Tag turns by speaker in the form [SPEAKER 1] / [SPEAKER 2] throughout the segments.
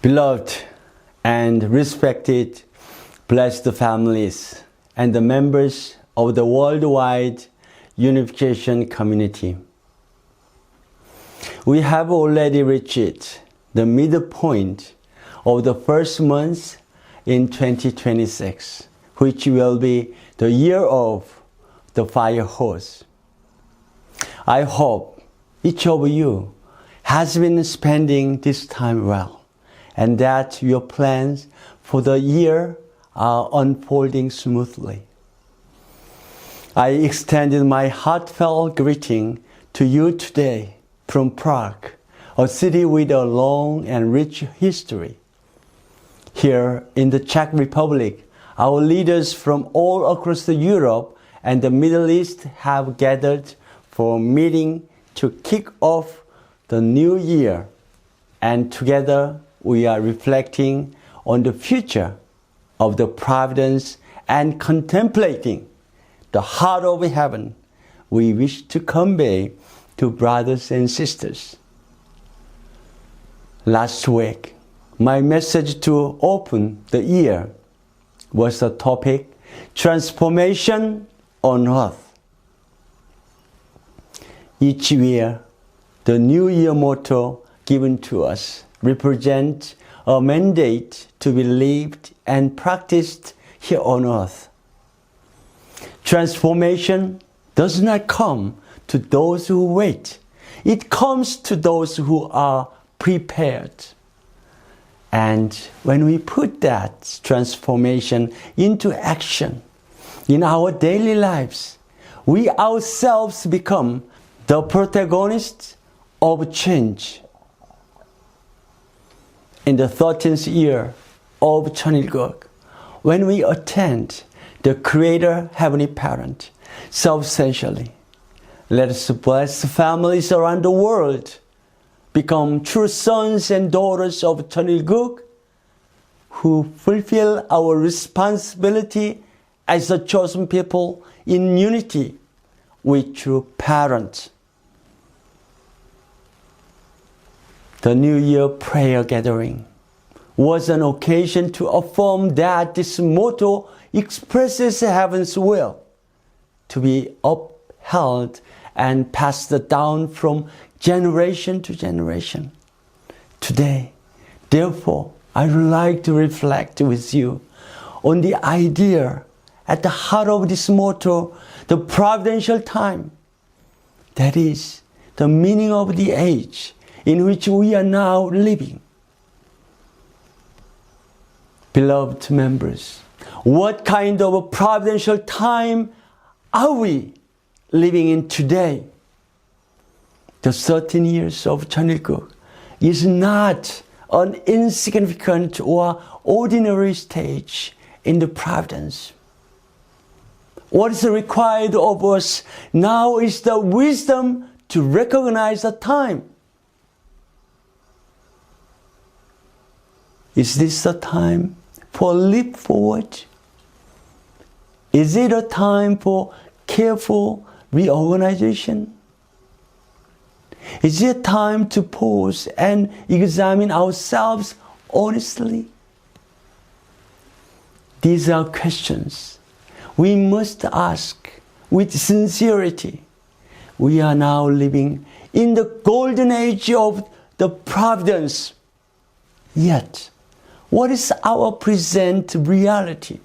[SPEAKER 1] Beloved and respected blessed families and the members of the worldwide unification community. We have already reached the midpoint of the first month in 2026, which will be the year of the fire hose. I hope each of you has been spending this time well, and that your plans for the year are unfolding smoothly. I extended my heartfelt greeting to you today from Prague, a city with a long and rich history. Here in the Czech Republic, our leaders from all across Europe and the Middle East have gathered for a meeting to kick off the new year, and together we are reflecting on the future of the providence and contemplating the heart of heaven we wish to convey to brothers and sisters. Last week, my message to open the year was the topic, Transformation on Earth. Each year, the New Year motto given to us represents a mandate to be lived and practiced here on earth. Transformation does not come to those who wait. It comes to those who are prepared. And when we put that transformation into action in our daily lives, we ourselves become the protagonists of change. In the 13th year of Cheonilguk, when we attend the Creator Heavenly Parent substantially, let us bless families around the world become true sons and daughters of Cheonilguk, who fulfill our responsibility as a chosen people in unity with true parents. The New Year prayer gathering was an occasion to affirm that this motto expresses heaven's will to be upheld and passed down from generation to generation. Today, therefore, I would like to reflect with you on the idea at the heart of this motto, the providential time. That is, the meaning of the age in which we are now living. Beloved members, what kind of a providential time are we living in today? The 13 years of Cheonilguk is not an insignificant or ordinary stage in the providence. What is required of us now is the wisdom to recognize the time. Is this a time for a leap forward? Is it a time for careful reorganization? Is it time to pause and examine ourselves honestly? These are questions we must ask with sincerity. We are now living in the golden age of the providence. Yet, what is our present reality?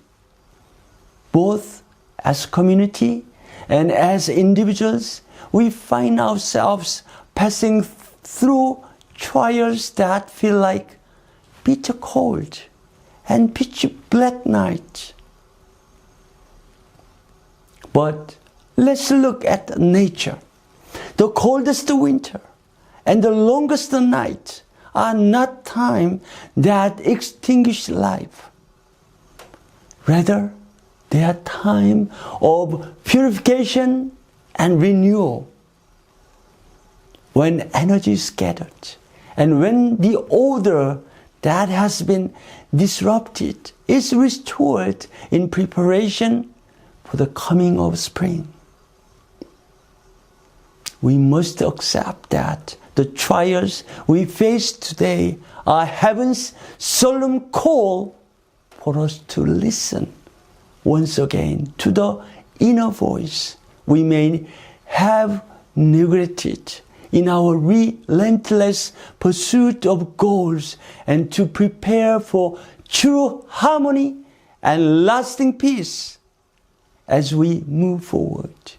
[SPEAKER 1] Both as community and as individuals, we find ourselves passing through trials that feel like bitter cold and pitch black night. But let's look at nature. The coldest winter and the longest night are not time that extinguish life. Rather, they are time of purification and renewal. When energy is scattered and when the order that has been disrupted is restored in preparation for the coming of spring. We must accept that the trials we face today are heaven's solemn call for us to listen once again to the inner voice we may have neglected in our relentless pursuit of goals, and to prepare for true harmony and lasting peace as we move forward.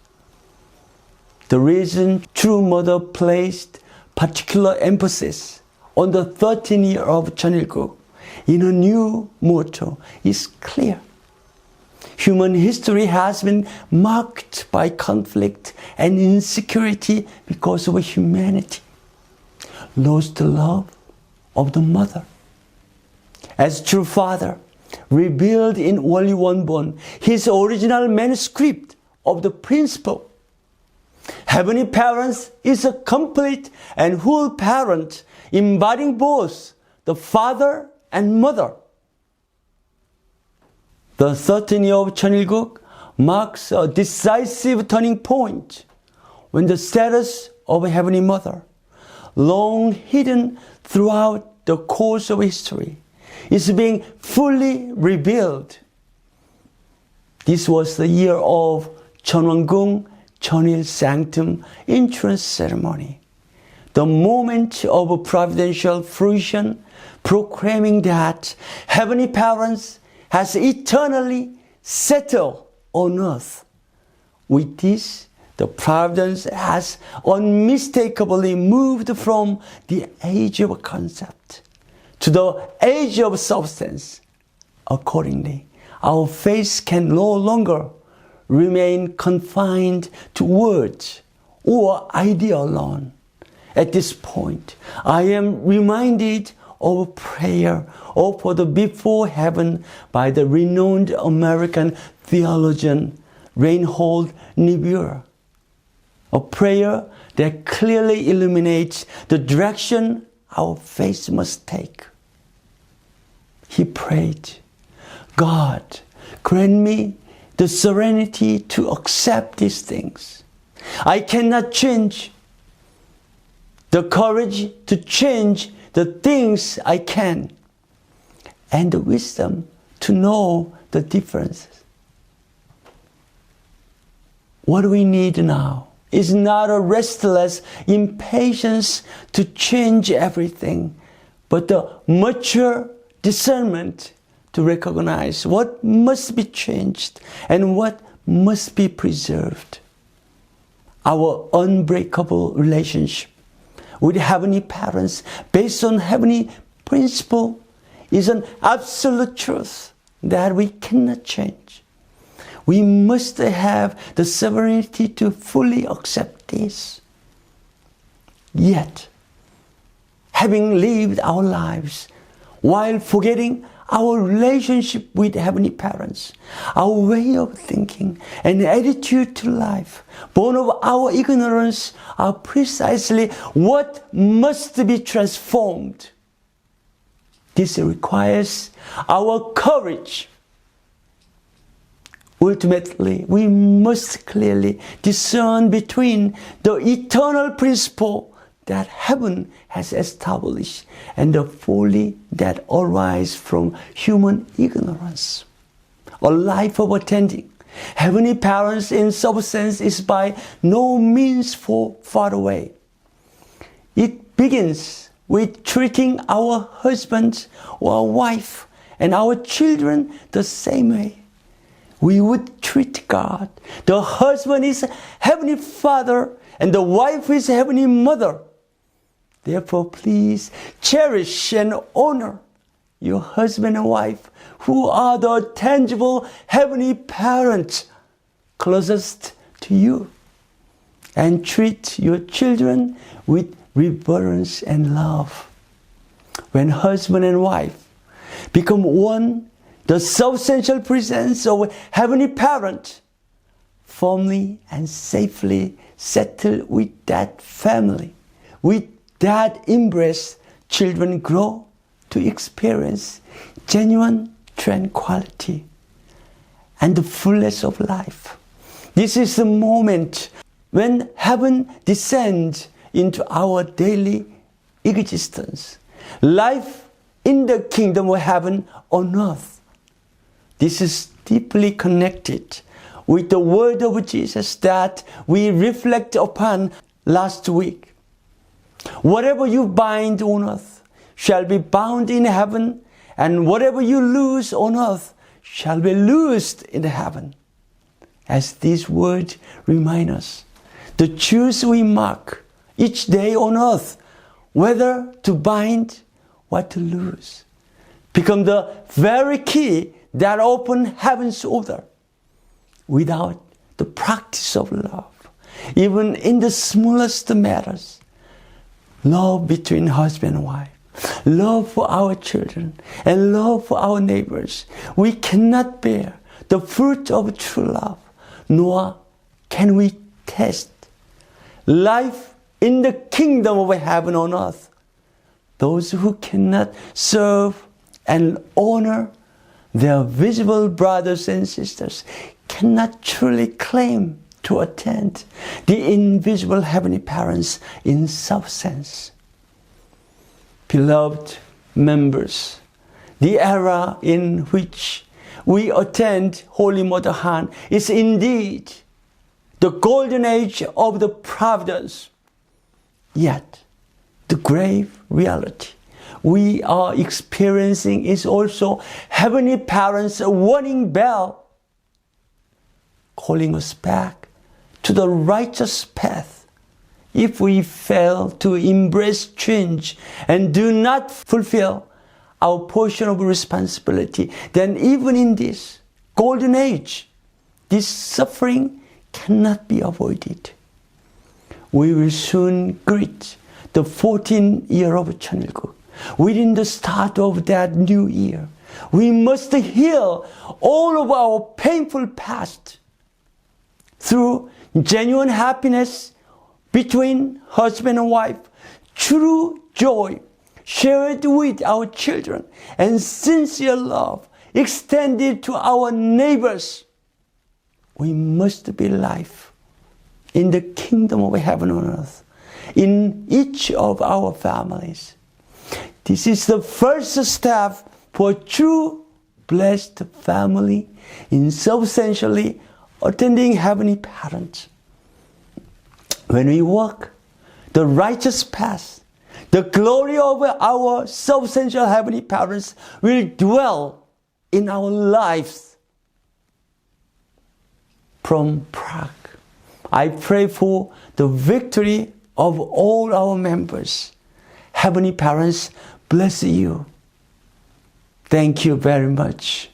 [SPEAKER 1] The reason True Mother placed particular emphasis on the 13th year of Cheonilguk in a new motto is clear. Human history has been marked by conflict and insecurity because of humanity lost the love of the mother. As True Father revealed in Woli Wonbon, his original manuscript of the principle, Heavenly Parents is a complete and whole parent, embodying both the father and mother. The 13th year of Cheonilguk marks a decisive turning point when the status of a Heavenly Mother, long hidden throughout the course of history, is being fully revealed. This was the year of Cheonwanggung Cheonil Sanctum entrance ceremony, the moment of providential fruition, proclaiming that Heavenly Parents has eternally settled on earth. With this, the providence has unmistakably moved from the age of concept to the age of substance. Accordingly, our faith can no longer remain confined to words or idea alone. At this point, I am reminded of a prayer offered before heaven by the renowned American theologian Reinhold Niebuhr, a prayer that clearly illuminates the direction our faith must take. He prayed, God, grant me the serenity to accept these things I cannot change, the courage to change the things I can, and the wisdom to know the differences. What we need now is not a restless impatience to change everything, but the mature discernment to recognize what must be changed and what must be preserved. Our unbreakable relationship with Heavenly Parents based on heavenly principle is an absolute truth that we cannot change. We must have the sovereignty to fully accept this. Yet, having lived our lives while forgetting our relationship with Heavenly Parents, our way of thinking and attitude to life, born of our ignorance, are precisely what must be transformed. This requires our courage. Ultimately, we must clearly discern between the eternal principle that heaven has established and the folly that arises from human ignorance. A life of attending Heavenly Parents in substance is by no means far away. It begins with treating our husband or wife and our children the same way we would treat God. The husband is Heavenly Father and the wife is Heavenly Mother. Therefore, please cherish and honor your husband and wife, who are the tangible Heavenly Parents closest to you, and treat your children with reverence and love. When husband and wife become one, the substantial presence of Heavenly Parent firmly and safely settle with that family. With that embrace, children grow to experience genuine tranquility and the fullness of life. This is the moment when heaven descends into our daily existence. Life in the kingdom of heaven on earth. This is deeply connected with the word of Jesus that we reflect upon last week. Whatever you bind on earth shall be bound in heaven, and whatever you loose on earth shall be loosed in heaven. As these words remind us, the choice we mark each day on earth, whether to bind or to loose, become the very key that open heaven's order. Without the practice of love, even in the smallest matters, love between husband and wife, love for our children, and love for our neighbors, we cannot bear the fruit of true love, nor can we taste life in the kingdom of heaven on earth. Those who cannot serve and honor their visible brothers and sisters cannot truly claim to attend the invisible heavenly parents in substance. Beloved members, the era in which we attend Holy Mother Han is indeed the golden age of the providence. Yet, the grave reality we are experiencing is also Heavenly Parents' warning bell, calling us back to the righteous path. If we fail to embrace change and do not fulfill our portion of responsibility, then even in this golden age, this suffering cannot be avoided. We will soon greet the 14th year of Cheonilguk. Within the start of that new year, we must heal all of our painful past through genuine happiness between husband and wife, true joy shared with our children, and sincere love extended to our neighbors. We must be life in the kingdom of heaven on earth, in each of our families. This is the first step for a true blessed family in substantially attending Heavenly Parents. When we walk the righteous path, the glory of our substantial Heavenly Parents will dwell in our lives. From Prague, I pray for the victory of all our members. Heavenly Parents, bless you. Thank you very much.